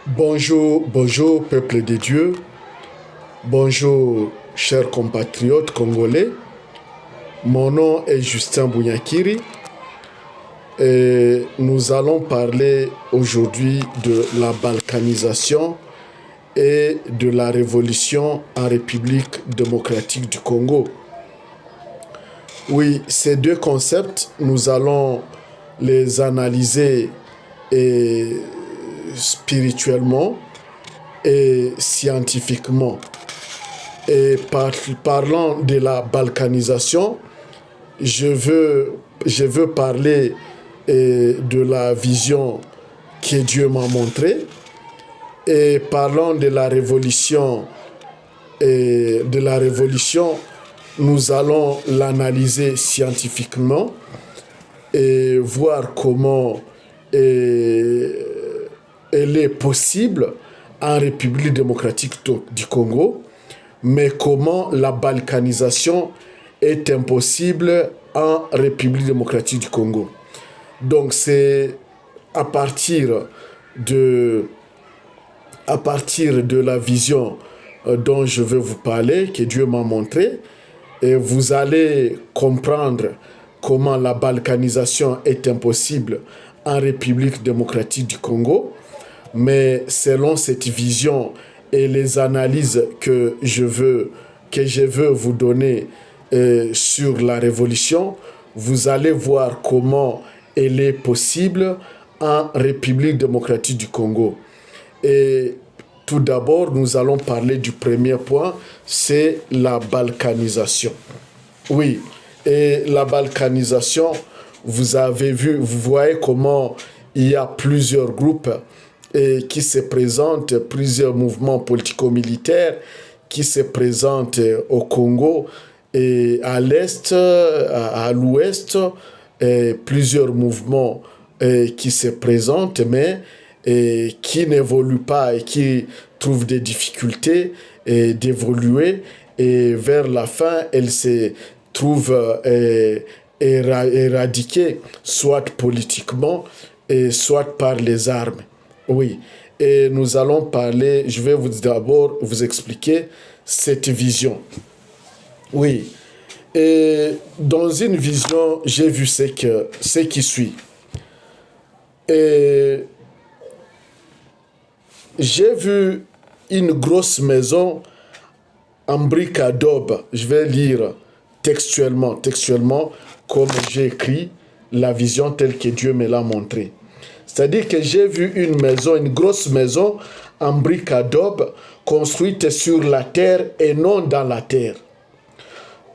Bonjour, bonjour peuple de Dieu, bonjour chers compatriotes congolais. Mon nom est Justin Bounyakiri et nous allons parler aujourd'hui de la balkanisation et de la révolution en République démocratique du Congo. Oui, ces deux concepts, nous allons les analyser spirituellement et scientifiquement. Et parlant de la balkanisation, je veux parler de la vision que Dieu m'a montrée. Et parlant de la révolution, nous allons l'analyser scientifiquement et voir comment elle est possible en République démocratique du Congo, mais comment la balkanisation est impossible en République démocratique du Congo. Donc c'est à partir de la vision dont je vais vous parler, que Dieu m'a montré, et vous allez comprendre comment la balkanisation est impossible en République démocratique du Congo. Mais selon cette vision et les analyses que je veux vous donner sur la révolution, vous allez voir comment elle est possible en République démocratique du Congo. Et tout d'abord, nous allons parler du premier point, c'est la balkanisation. Oui, et la balkanisation, vous voyez comment il y a plusieurs groupes qui se présentent, plusieurs mouvements politico-militaires qui se présentent au Congo et à l'est, à l'ouest, plusieurs mouvements qui se présentent, mais qui n'évoluent pas et qui trouvent des difficultés d'évoluer. Et vers la fin, elles se trouvent éradiquées, soit politiquement, et soit par les armes. Oui, et nous allons parler, je vais d'abord vous expliquer cette vision. Oui, et dans une vision, j'ai vu ce qui suit. Et j'ai vu une grosse maison en briques adobe. Je vais lire textuellement, comme j'ai écrit la vision telle que Dieu me l'a montrée. C'est-à-dire que j'ai vu une grosse maison en briques adobe construite sur la terre et non dans la terre.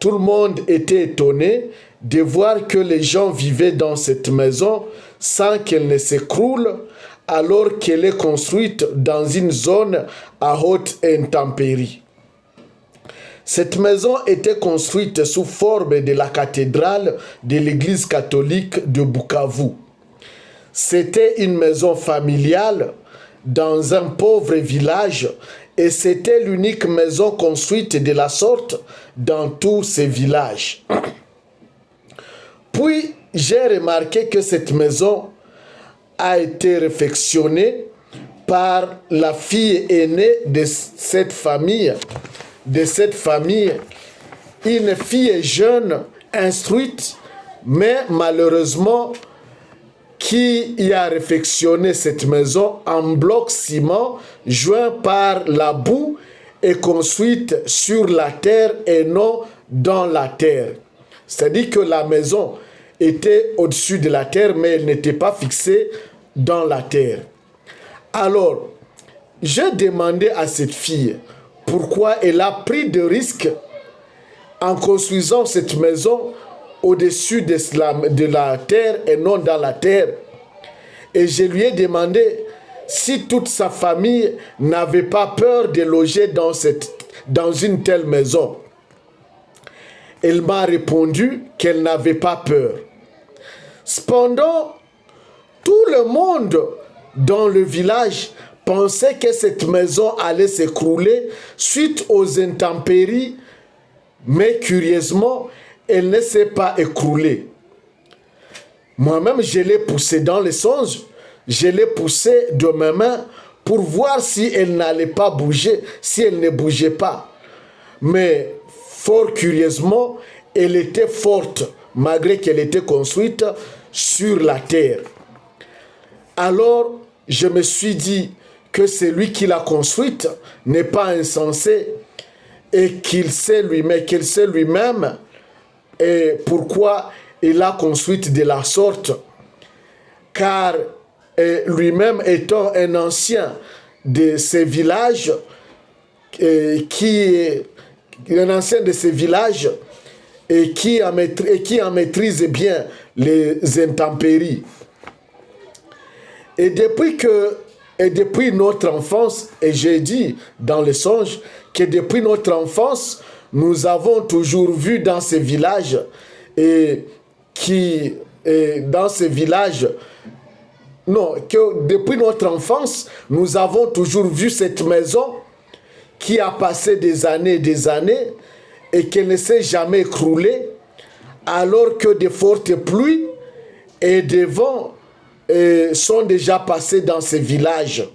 Tout le monde était étonné de voir que les gens vivaient dans cette maison sans qu'elle ne s'écroule, alors qu'elle est construite dans une zone à haute intempérie. Cette maison était construite sous forme de la cathédrale de l'église catholique de Bukavu. C'était une maison familiale dans un pauvre village et c'était l'unique maison construite de la sorte dans tous ces villages. Puis j'ai remarqué que cette maison a été réfectionnée par la fille aînée de cette famille, une fille jeune, instruite, mais malheureusement qui y a réfectionné cette maison en bloc ciment joint par la boue et construite sur la terre et non dans la terre. C'est-à-dire que la maison était au-dessus de la terre, mais elle n'était pas fixée dans la terre. Alors, j'ai demandé à cette fille pourquoi elle a pris de risques en construisant cette maison au-dessus de la terre et non dans la terre. Et je lui ai demandé si toute sa famille n'avait pas peur de loger dans une telle maison. Elle m'a répondu qu'elle n'avait pas peur. Cependant, tout le monde dans le village pensait que cette maison allait s'écrouler suite aux intempéries, mais curieusement, elle ne s'est pas écroulée. Moi-même, je l'ai poussée dans les songes, je l'ai poussée de mes mains pour voir si elle n'allait pas bouger, si elle ne bougeait pas. Mais fort curieusement, elle était forte, malgré qu'elle était construite sur la terre. Alors, je me suis dit que celui qui l'a construite n'est pas insensé et qu'il sait lui-même et pourquoi il l'a construite de la sorte. Car lui-même étant un ancien de ces villages, un ancien de ces villages et qui en maîtrise bien les intempéries. Et depuis notre enfance, et j'ai dit dans le songe que depuis notre enfance, nous avons toujours vu dans ces villages que depuis notre enfance, nous avons toujours vu cette maison qui a passé des années et qui ne s'est jamais écroulée, alors que de fortes pluies et des vents sont déjà passés dans ces villages.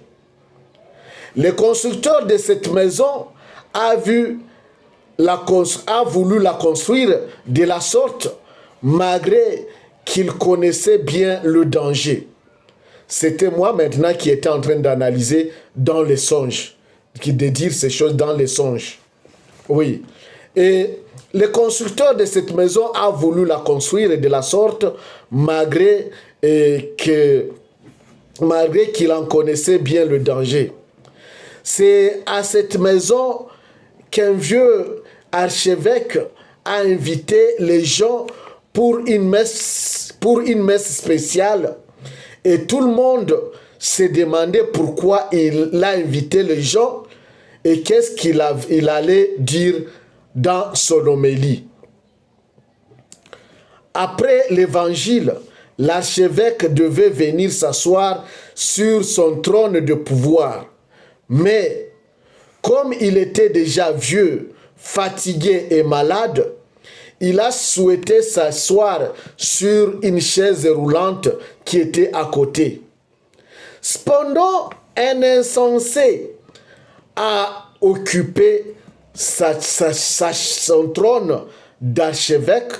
Le constructeur de cette maison a voulu la construire de la sorte, malgré qu'il connaissait bien le danger. C'était moi maintenant qui étais en train d'analyser dans les songes, de dire ces choses dans les songes. Oui. Et le constructeur de cette maison a voulu la construire de la sorte, malgré qu'il en connaissait bien le danger. C'est à cette maison qu'un vieux archevêque a invité les gens pour une messe spéciale. Et tout le monde s'est demandé pourquoi il a invité les gens et qu'est-ce qu'il allait dire dans son homélie. Après l'évangile, l'archevêque devait venir s'asseoir sur son trône de pouvoir. Mais comme il était déjà vieux, fatigué et malade, il a souhaité s'asseoir sur une chaise roulante qui était à côté. Cependant, un insensé a occupé son trône d'archevêque,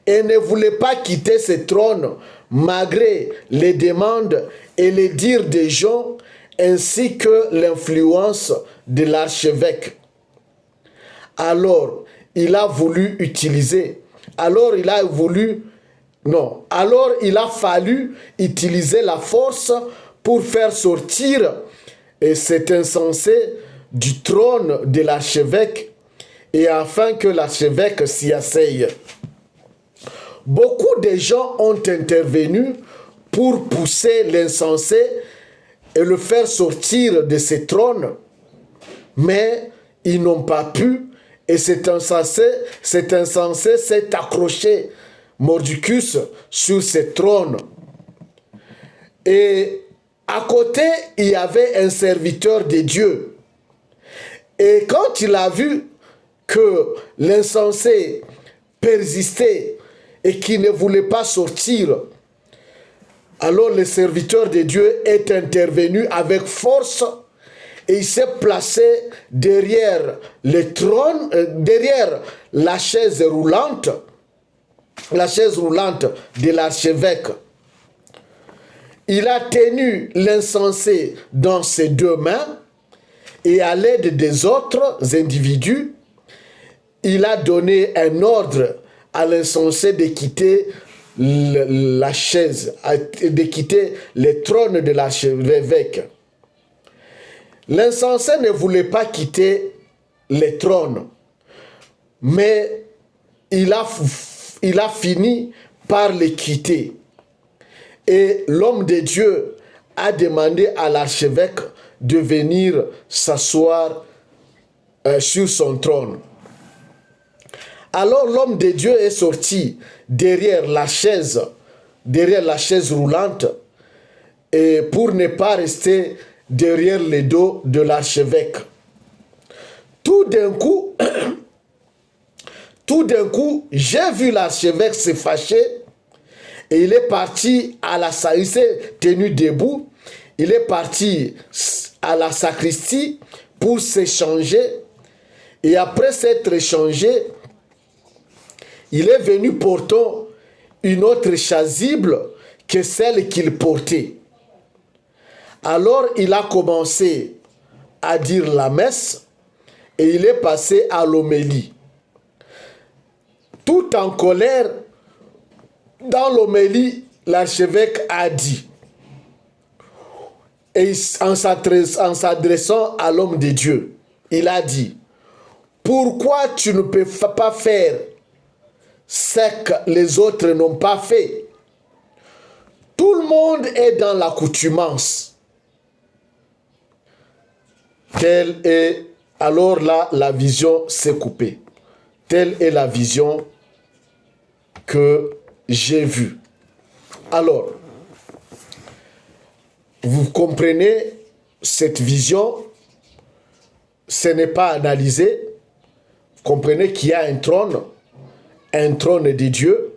et ne voulait pas quitter ce trône malgré les demandes et les dires des gens ainsi que l'influence de l'archevêque. Alors il a fallu utiliser la force pour faire sortir cet insensé du trône de l'archevêque et afin que l'archevêque s'y asseye. Beaucoup de gens ont intervenu pour pousser l'insensé et le faire sortir de ce trône, mais ils n'ont pas pu. Et cet insensé s'est accroché, mordicus, sur ce trône. Et à côté, il y avait un serviteur de Dieu. Et quand il a vu que l'insensé persistait et qu'il ne voulait pas sortir, alors le serviteur de Dieu est intervenu avec force. Et il s'est placé derrière le trône, derrière la chaise roulante de l'archevêque. Il a tenu l'insensé dans ses deux mains et à l'aide des autres individus, il a donné un ordre à l'insensé de quitter la chaise, de quitter le trône de l'archevêque. L'insensé ne voulait pas quitter le trône, mais il a fini par le quitter. Et l'homme de Dieu a demandé à l'archevêque de venir s'asseoir sur son trône. Alors l'homme de Dieu est sorti derrière la chaise roulante, et pour ne pas rester derrière le dos de l'archevêque. Tout d'un coup, j'ai vu l'archevêque se fâcher et il est parti à la salle, il s'est tenu debout il est parti à la sacristie pour s'échanger. Et après s'être échangé, il est venu portant une autre chasuble que celle qu'il portait. Alors il a commencé à dire la messe et il est passé à l'homélie. Tout en colère, dans l'homélie, l'archevêque a dit, et en s'adressant à l'homme de Dieu, il a dit, pourquoi tu ne peux pas faire ce que les autres n'ont pas fait? Tout le monde est dans l'accoutumance. Telle est, alors là, la vision s'est coupée. Telle est la vision que j'ai vue. Alors, vous comprenez cette vision, ce n'est pas analysé. Vous comprenez qu'il y a un trône de Dieu,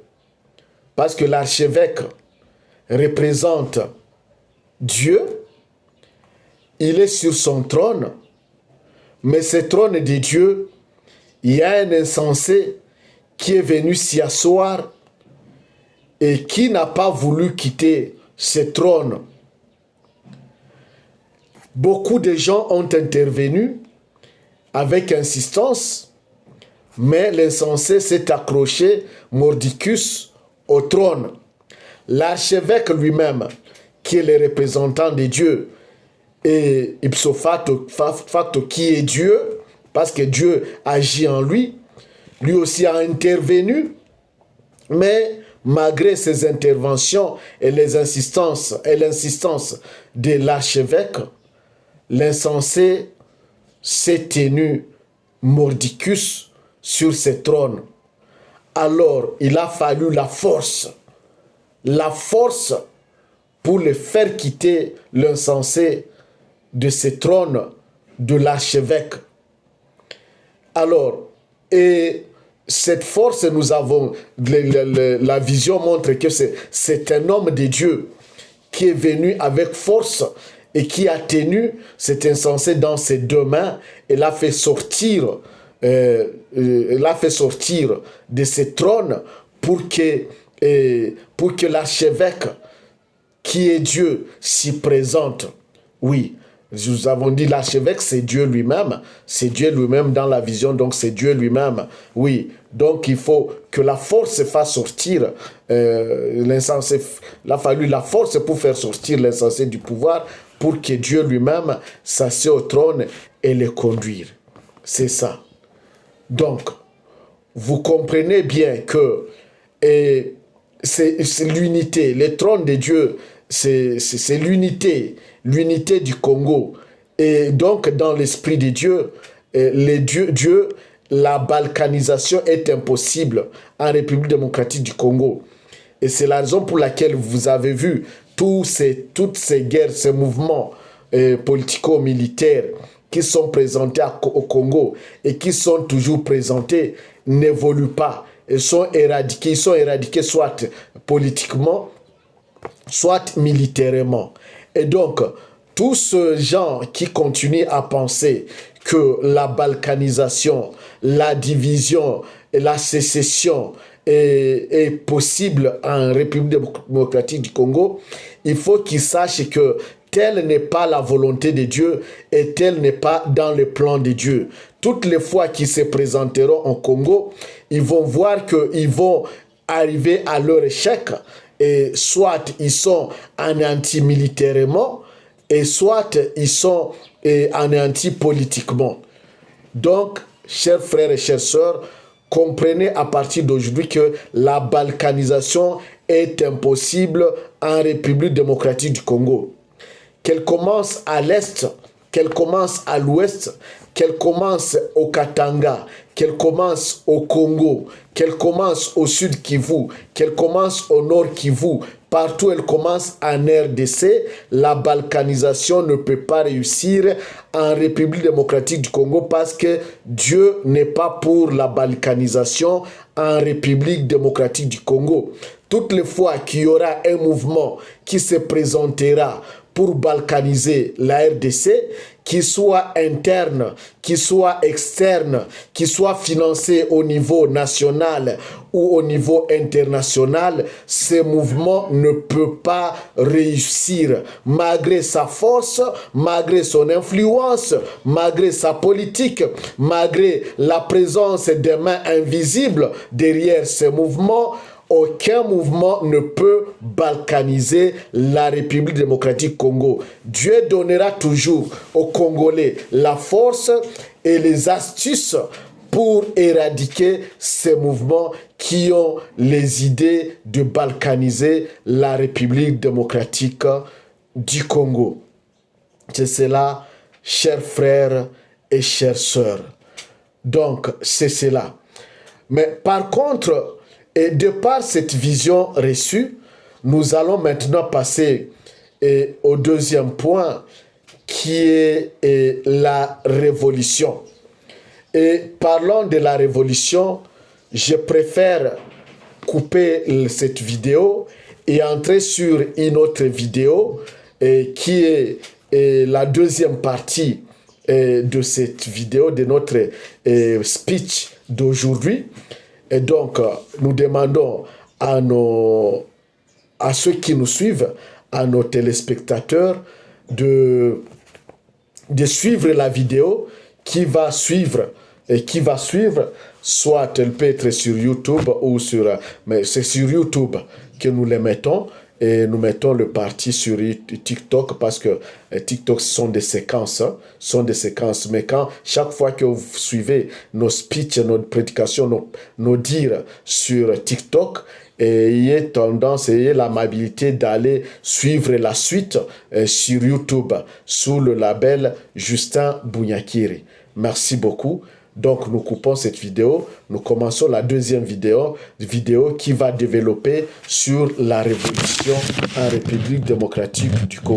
parce que l'archevêque représente Dieu. Il est sur son trône, mais ce trône de Dieu, il y a un insensé qui est venu s'y asseoir et qui n'a pas voulu quitter ce trône. Beaucoup de gens ont intervenu avec insistance, mais l'insensé s'est accroché, mordicus, au trône. L'archevêque lui-même, qui est le représentant de Dieu, et ipso facto qui est Dieu, parce que Dieu agit en lui, lui aussi a intervenu, mais malgré ses interventions et les insistances et l'insistance de l'archevêque, l'insensé s'est tenu mordicus sur ce trône. Alors, il a fallu la force pour le faire quitter l'insensé de ce trône de l'archevêque. Alors, et cette force, nous avons, la vision montre que c'est un homme de Dieu qui est venu avec force et qui a tenu cet insensé dans ses deux mains et l'a fait sortir, de ce trône pour que l'archevêque, qui est Dieu, s'y présente. Oui, nous avons dit l'archevêque, c'est Dieu lui-même. C'est Dieu lui-même dans la vision, donc c'est Dieu lui-même. Oui, donc il faut que la force fasse sortir l'insensé. Il a fallu la force pour faire sortir l'insensé du pouvoir, pour que Dieu lui-même s'assied au trône et le conduire. C'est ça. Donc, vous comprenez bien que c'est l'unité. Le trône de Dieu, c'est l'unité du Congo. Et donc, dans l'esprit de Dieu, Dieu, la balkanisation est impossible en République démocratique du Congo. Et c'est la raison pour laquelle vous avez vu toutes ces guerres, ces mouvements politico-militaires qui sont présentés au Congo et qui sont toujours présentés n'évoluent pas. Ils sont éradiqués soit politiquement, soit militairement. Et donc, tous ces gens qui continuent à penser que la balkanisation, la division et la sécession est possible en République démocratique du Congo, il faut qu'ils sachent que telle n'est pas la volonté de Dieu et telle n'est pas dans le plan de Dieu. Toutes les fois qu'ils se présenteront au Congo, ils vont voir qu'ils vont arriver à leur échec, et soit ils sont anéantis militairement, et soit ils sont anéantis politiquement. Donc, chers frères et chères sœurs, comprenez à partir d'aujourd'hui que la balkanisation est impossible en République démocratique du Congo. Qu'elle commence à l'est, qu'elle commence à l'ouest, qu'elle commence au Katanga, qu'elle commence au Congo, qu'elle commence au sud Kivu, qu'elle commence au nord Kivu, partout elle commence en RDC, la balkanisation ne peut pas réussir en République démocratique du Congo parce que Dieu n'est pas pour la balkanisation en République démocratique du Congo. Toutes les fois qu'il y aura un mouvement qui se présentera pour balkaniser la RDC, qu'il soit interne, qu'il soit externe, qu'il soit financé au niveau national ou au niveau international, ce mouvement ne peut pas réussir malgré sa force, malgré son influence, malgré sa politique, malgré la présence des mains invisibles derrière ce mouvement. Aucun mouvement ne peut balkaniser la République démocratique Congo. Dieu donnera toujours aux Congolais la force et les astuces pour éradiquer ces mouvements qui ont les idées de balkaniser la République démocratique du Congo. C'est cela, chers frères et chères sœurs. Donc, c'est cela. Mais par contre, et de par cette vision reçue, nous allons maintenant passer au deuxième point qui est la révolution. Et parlant de la révolution, je préfère couper cette vidéo et entrer sur une autre vidéo qui est la deuxième partie de cette vidéo, de notre speech d'aujourd'hui. Et donc, nous demandons à ceux qui nous suivent, à nos téléspectateurs, de suivre la vidéo qui va suivre, soit elle peut être sur YouTube ou sur... Mais c'est sur YouTube que nous les mettons. Et nous mettons le parti sur TikTok parce que TikTok sont des séquences, Mais quand chaque fois que vous suivez nos speeches, nos prédications, nos dires sur TikTok, ayez l'amabilité d'aller suivre la suite sur YouTube sous le label Justin Bunyakiri. Merci beaucoup. Donc, nous coupons cette vidéo. Nous commençons la deuxième vidéo qui va développer sur la révolution en République démocratique du Congo.